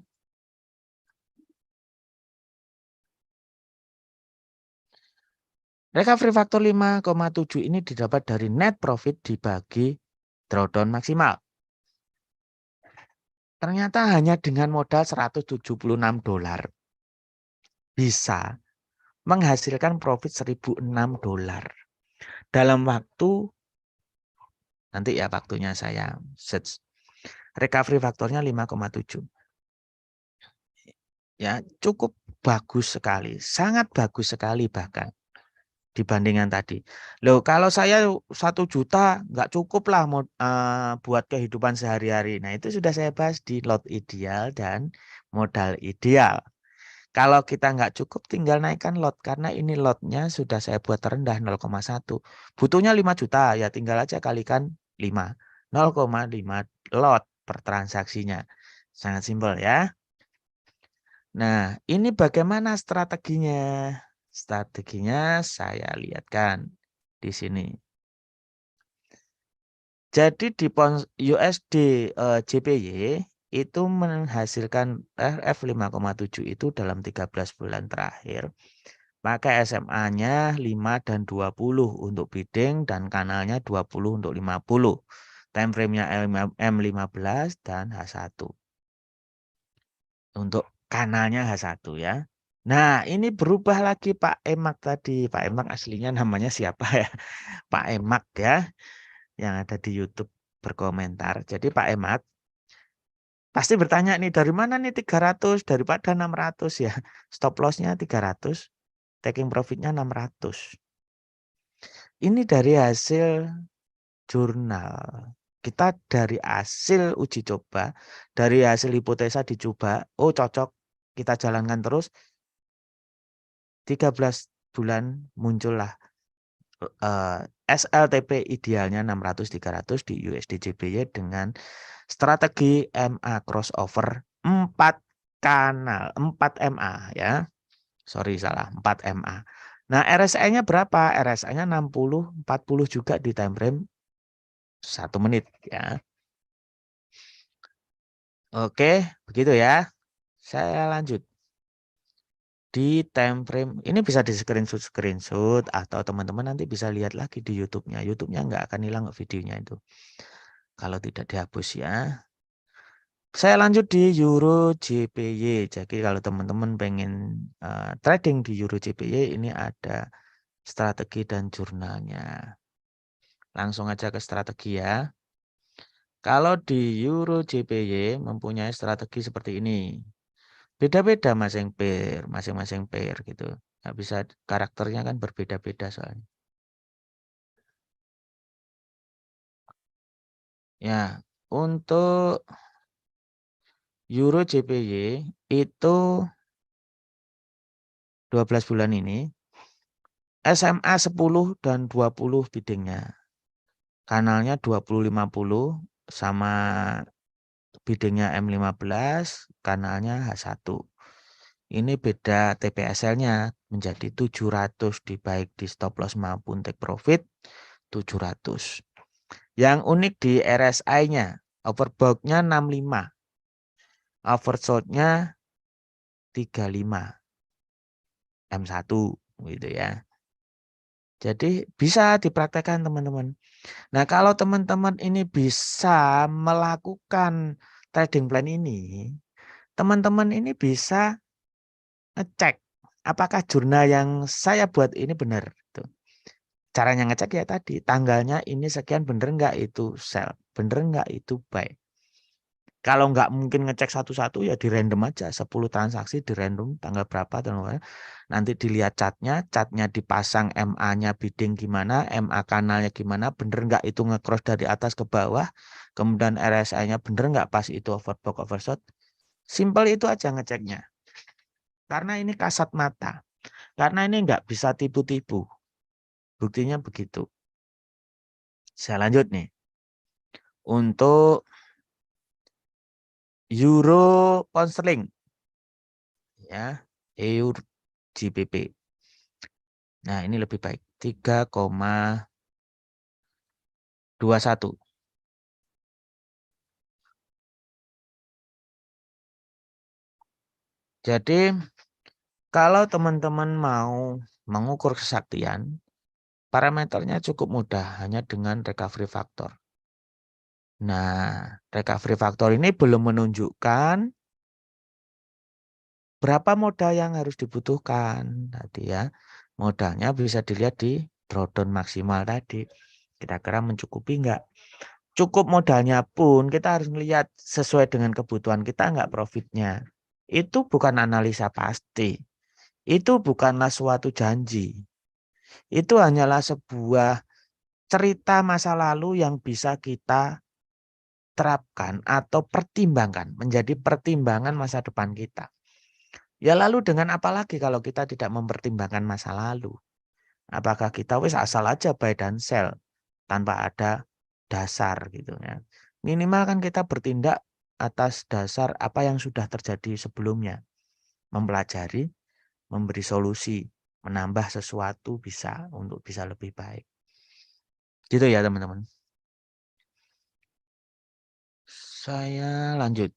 Recovery factor 5,7 ini didapat dari net profit dibagi drawdown maksimal. Ternyata hanya dengan modal $176 bisa menghasilkan profit $1.006 dalam waktu, nanti ya waktunya saya search. Recovery faktornya 5,7. Ya, cukup bagus sekali, sangat bagus sekali bahkan dibandingkan tadi. Loh, kalau saya 1 juta nggak cukup lah buat kehidupan sehari-hari. Nah, itu sudah saya bahas di lot ideal dan modal ideal. Kalau kita nggak cukup tinggal naikkan lot karena ini lotnya sudah saya buat rendah 0,1. Butuhnya 5 juta ya tinggal aja kalikan 5. 0,5 lot per transaksinya. Sangat simpel ya. Nah, ini bagaimana strateginya? Strateginya saya lihatkan di sini. Jadi di USD JPY itu menghasilkan RF 5,7 itu dalam 13 bulan terakhir. Pakai SMA-nya 5 dan 20 untuk bidding dan kanalnya 20 untuk 50. Time frame-nya M15 dan H1. Untuk kanalnya H1 ya. Nah, ini berubah lagi Pak Emak tadi. Pak Emak aslinya namanya siapa ya? Pak Emak ya, yang ada di YouTube berkomentar. Jadi Pak Emak pasti bertanya nih, dari mana nih 300 daripada 600 ya. Stop loss-nya 300, taking profit-nya 600. Ini dari hasil jurnal. Kita dari hasil uji coba, dari hasil hipotesa dicoba, oh cocok, kita jalankan terus. 13 bulan muncullah SLTP idealnya 600-300 di USD JPY dengan strategi MA crossover 4 kanal, 4 MA ya. Sorry salah, 4 MA. Nah, RSI-nya berapa? RSI-nya 60, 40 juga di time frame 1 menit ya. Oke, begitu ya. Saya lanjut. Di time frame ini bisa di screenshot atau teman-teman nanti bisa lihat lagi di YouTube-nya. YouTube-nya nggak akan hilang videonya itu. Kalau tidak dihapus ya. Saya lanjut di Euro JPY. Jadi kalau teman-teman pengen trading di Euro JPY ini ada strategi dan jurnalnya. Langsung aja ke strategi ya. Kalau di Euro JPY mempunyai strategi seperti ini. Beda-beda masing-masing pair gitu. Nggak bisa, karakternya kan berbeda-beda soalnya. Ya, untuk Euro JPY itu 12 bulan ini SMA 10 dan 20 biddingnya. Kanalnya 20-50 sama biddingnya M15, kanalnya H1. Ini beda TPSL-nya menjadi 700 di baik di stop loss maupun take profit 700. Yang unik di RSI-nya, overbought-nya 65, oversold-nya 35, M1 gitu ya. Jadi bisa dipraktekkan teman-teman. Nah, kalau teman-teman ini bisa melakukan trading plan ini, teman-teman ini bisa ngecek apakah jurnal yang saya buat ini benar. Tuh. Caranya ngecek ya tadi, tanggalnya ini sekian bener nggak itu sell, bener nggak itu buy. Kalau nggak mungkin ngecek satu-satu ya di random aja, 10 transaksi di random tanggal berapa, nanti dilihat catnya dipasang MA-nya bidding gimana, MA kanalnya gimana, bener nggak itu nge-cross dari atas ke bawah, kemudian RSI-nya bener nggak pas itu overbought overshot. Simpel itu aja ngeceknya. Karena ini kasat mata. Karena ini nggak bisa tipu-tipu. Buktinya begitu. Saya lanjut nih. Untuk Euro Pound Sterling. Ya, EUR GBP. Nah, ini lebih baik. 21. Jadi kalau teman-teman mau mengukur kesaktian, parameternya cukup mudah, hanya dengan recovery factor. Nah, recovery factor ini belum menunjukkan berapa modal yang harus dibutuhkan tadi ya. Modalnya bisa dilihat di drawdown maksimal tadi. Kira-kira mencukupi enggak? Cukup modalnya pun kita harus melihat sesuai dengan kebutuhan kita enggak profitnya. Itu bukan analisa pasti. Itu bukanlah suatu janji. Itu hanyalah sebuah cerita masa lalu yang bisa kita terapkan atau pertimbangkan. Menjadi pertimbangan masa depan kita. Ya lalu dengan apa lagi kalau kita tidak mempertimbangkan masa lalu? Apakah kita wis asal aja buy dan sell tanpa ada dasar gitu ya. Minimal kan kita bertindak atas dasar apa yang sudah terjadi sebelumnya. Mempelajari, memberi solusi, menambah sesuatu bisa untuk bisa lebih baik. Gitu ya teman-teman. Saya lanjut.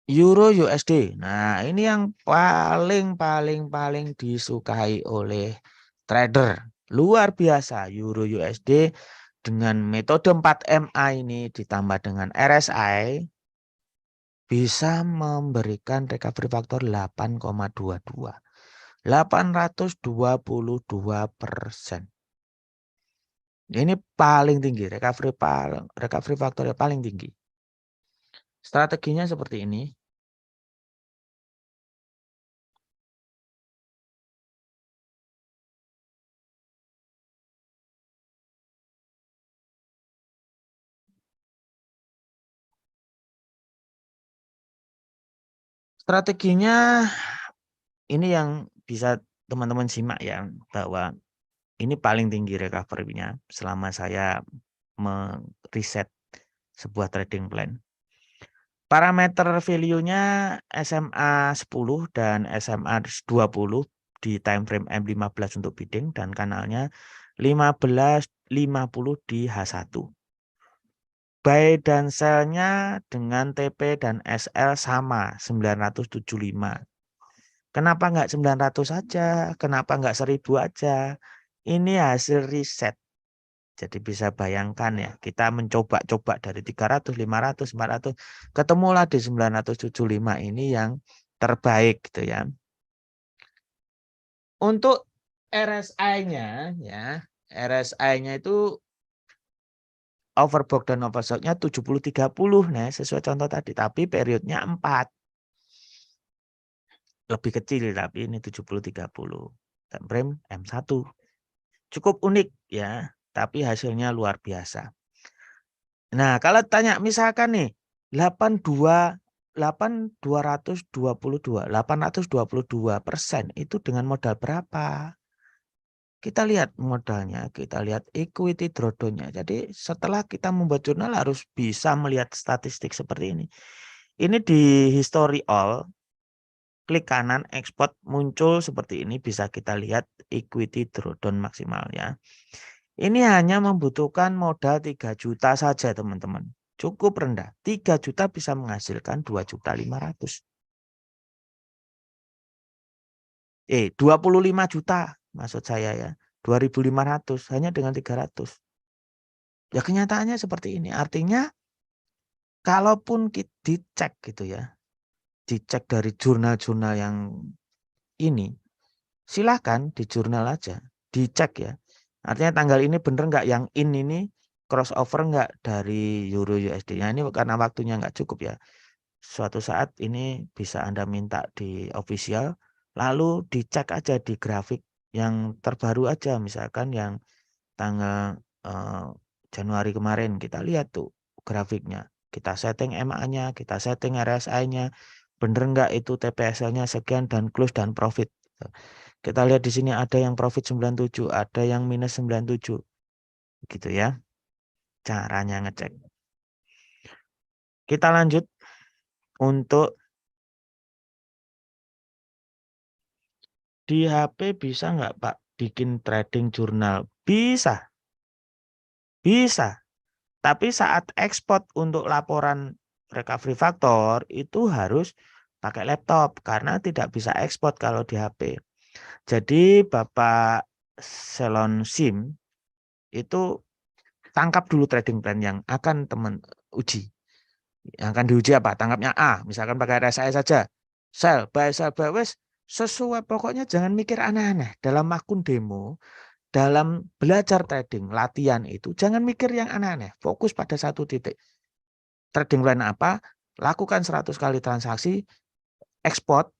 Euro USD. Nah, ini yang paling disukai oleh trader. Luar biasa Euro USD dengan metode 4MA ini ditambah dengan RSI bisa memberikan recovery factor 8,22. 822%. Ini paling tinggi, recovery factor paling tinggi. Strateginya seperti ini. Strateginya ini yang bisa teman-teman simak ya, bahwa ini paling tinggi recovery-nya selama saya meriset sebuah trading plan. Parameter value-nya SMA 10 dan SMA 20 di time frame M15 untuk bidding dan kanalnya 15-50 di H1. Buy dan sell-nya dengan TP dan SL sama 975. Kenapa enggak 900 saja? Kenapa enggak 1000 aja? Ini hasil riset. Jadi bisa bayangkan ya, kita mencoba-coba dari 300, 500, 400, ketemulah di 975 ini yang terbaik gitu ya. Untuk RSI-nya ya, RSI-nya itu overbought dan oversold-nya 70-30 nah sesuai contoh tadi, tapi periodnya 4. Lebih kecil tapi ini 70-30. Time frame M1. Cukup unik ya, tapi hasilnya luar biasa. Nah, kalau tanya misalkan nih 822% itu dengan modal berapa? Kita lihat modalnya, kita lihat equity drawdown-nya. Jadi setelah kita membuat jurnal harus bisa melihat statistik seperti ini. Ini di history all, klik kanan export muncul seperti ini, bisa kita lihat equity drawdown maksimalnya. Ini hanya membutuhkan modal 3 juta saja teman-teman. Cukup rendah. 3 juta bisa menghasilkan 2.500.000. 25 juta maksud saya ya. 2.500 hanya dengan 300. Ya kenyataannya seperti ini. Artinya kalaupun dicek gitu ya. Dicek dari jurnal-jurnal yang ini. Silahkan di jurnal aja. Dicek ya. Artinya tanggal ini bener nggak yang ini crossover nggak dari Euro USD-nya. Ini karena waktunya nggak cukup ya. Suatu saat ini bisa Anda minta di official, lalu dicek aja di grafik yang terbaru aja, misalkan yang tanggal Januari kemarin kita lihat tuh grafiknya, kita setting MA-nya, kita setting RSI-nya, bener nggak itu TPSL-nya sekian dan close dan profit. Kita lihat di sini ada yang profit 97, ada yang minus 97, gitu ya. Caranya ngecek. Kita lanjut untuk di HP bisa nggak Pak bikin trading jurnal? Bisa. Bisa. Tapi saat ekspor untuk laporan recovery factor itu harus pakai laptop karena tidak bisa ekspor kalau di HP. Jadi Bapak Selon SIM itu tangkap dulu trading plan yang akan teman uji. Yang akan diuji apa? Tangkapnya A, misalkan pakai RSI saja. Sell, buy, wes sesuai, pokoknya jangan mikir aneh-aneh. Dalam akun demo, dalam belajar trading, latihan itu jangan mikir yang aneh-aneh. Fokus pada satu titik. Trading plan apa? Lakukan 100 kali transaksi, ekspor,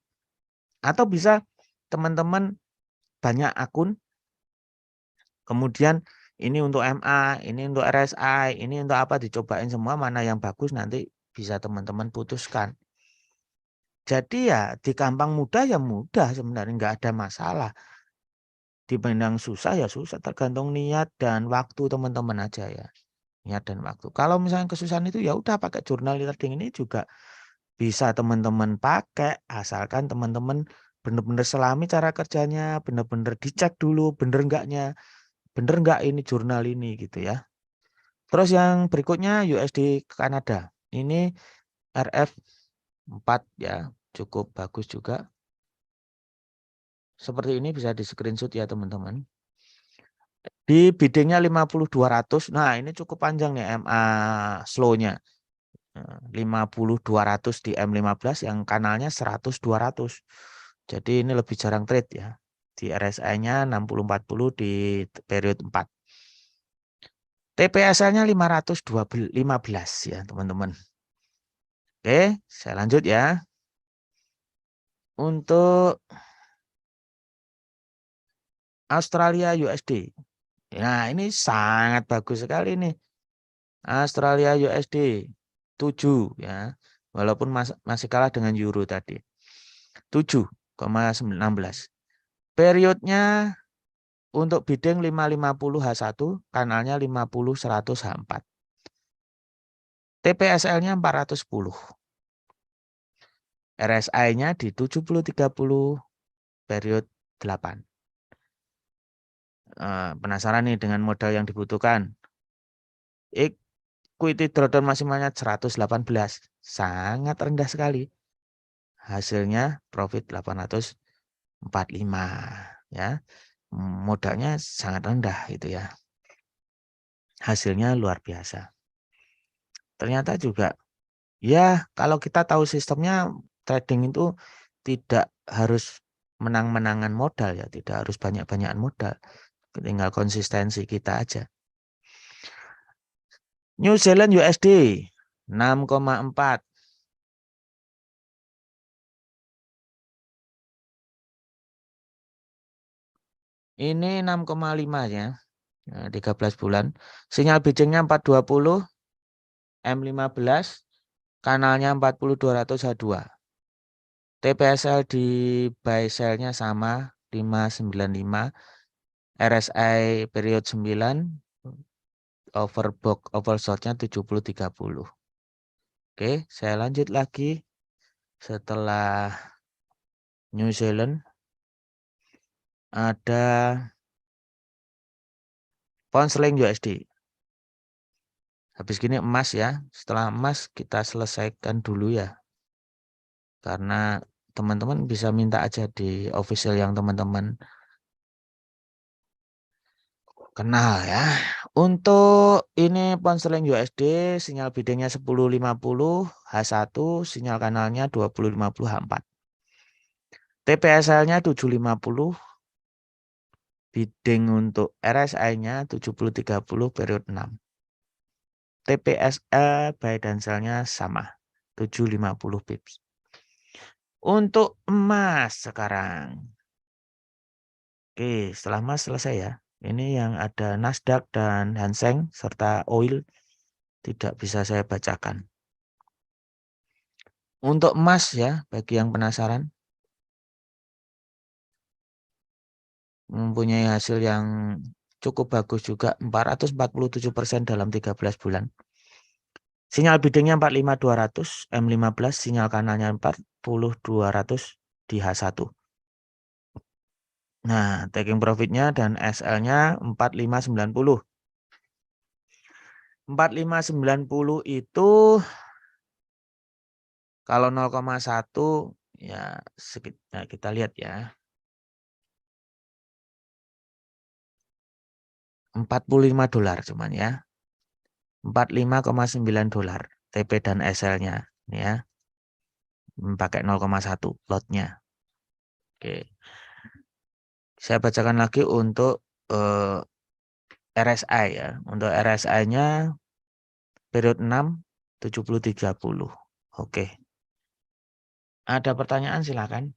atau bisa teman-teman banyak akun, kemudian ini untuk MA, ini untuk RSI, ini untuk apa, dicobain semua, mana yang bagus nanti bisa teman-teman putuskan. Jadi ya di gampang mudah ya mudah, sebenarnya nggak ada masalah. Dipandang susah ya susah, tergantung niat dan waktu teman-teman aja ya. Niat dan waktu. Kalau misalnya kesusahan itu ya udah pakai jurnal trading ini juga bisa teman-teman pakai, asalkan teman-teman benar-benar selami cara kerjanya, benar-benar dicek dulu bener enggak ini jurnal ini gitu ya. Terus yang berikutnya USD Kanada. Ini RF4 ya, cukup bagus juga. Seperti ini bisa di screenshot ya teman-teman. Di biddingnya 50-200. Nah ini cukup panjang nih MA slow-nya. 50-200 di M15 yang kanalnya 100-200. Jadi ini lebih jarang trade ya. Di RSI-nya 60-40 di periode 4. TPSL-nya 515 ya teman-teman. Oke, saya lanjut ya. Untuk Australia USD. Nah, ini sangat bagus sekali nih. Australia USD 7 ya. Walaupun masih kalah dengan euro tadi. 7,16. Periodnya untuk bidding 550 H1, kanalnya 50-100 H4. TPSL-nya 410. RSI-nya di 70-30 period 8. Penasaran nih dengan modal yang dibutuhkan. Equity drawdown maksimalnya 118. Sangat rendah sekali. Hasilnya profit 845 ya. Modalnya sangat rendah itu ya. Hasilnya luar biasa. Ternyata juga ya kalau kita tahu sistemnya trading itu tidak harus menang-menangan modal ya, tidak harus banyak-banyakan modal. Tinggal konsistensi kita aja. New Zealand USD 6,4. Ini 6,5 ya. Nah, 13 bulan. Sinyal biddingnya 420, M15, kanalnya 40-200 H2. TPSL di buy sell-nya sama 595. RSI period 9, overbought overshot-nya 70-30. Oke, saya lanjut lagi setelah New Zealand. Ada pound sterling USD. Habis gini emas ya. Setelah emas kita selesaikan dulu ya. Karena teman-teman bisa minta aja di official yang teman-teman kenal ya. Untuk ini pound sterling USD sinyal biddingnya 10.50 H1, sinyal kanalnya 20.50 H4. TPSL-nya 750. Bidding untuk RSI-nya 70-30 period 6. TPSL buy dan sell-nya sama 750 pips. Untuk emas sekarang. Oke, setelah emas selesai ya. Ini yang ada Nasdaq dan Hang Seng serta oil tidak bisa saya bacakan. Untuk emas ya, bagi yang penasaran, mempunyai hasil yang cukup bagus juga, 447% dalam 13 bulan. Sinyal biddingnya 45200, M15, sinyal kanalnya 40200 di H1. Nah, taking profitnya dan SL-nya 4590. 4590 itu kalau 0,1 ya nah, kita lihat ya. 45 dolar cuman ya. 45,9 dolar TP dan SL-nya ya. Pakai 0,1 lotnya. Oke. Saya bacakan lagi untuk RSI ya. Untuk RSI-nya periode 6 70-30. Oke. Ada pertanyaan silakan.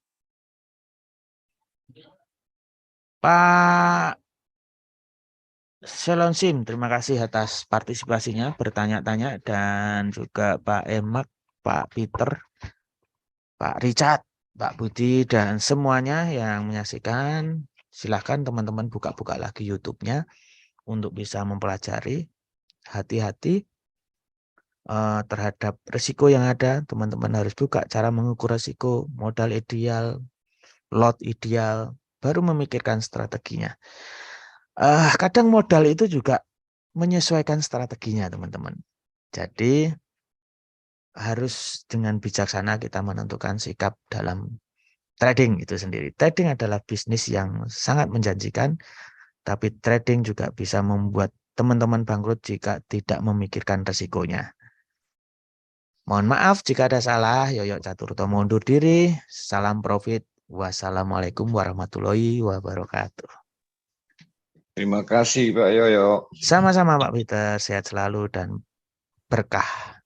Pak Selonsim, terima kasih atas partisipasinya, bertanya-tanya, dan juga Pak Emak, Pak Peter, Pak Richard, Pak Budi, dan semuanya yang menyaksikan. Silahkan teman-teman buka-buka lagi YouTube-nya untuk bisa mempelajari. Hati-hati terhadap risiko yang ada. Teman-teman harus buka cara mengukur risiko, modal ideal, lot ideal, baru memikirkan strateginya. Kadang modal itu juga menyesuaikan strateginya, teman-teman. Jadi harus dengan bijaksana kita menentukan sikap dalam trading itu sendiri. Trading adalah bisnis yang sangat menjanjikan, tapi trading juga bisa membuat teman-teman bangkrut jika tidak memikirkan resikonya. Mohon maaf jika ada salah. Yoyo Caturto mundur diri. Salam profit. Wassalamualaikum warahmatullahi wabarakatuh. Terima kasih Pak Yoyo. Sama-sama Pak Peter, sehat selalu dan berkah.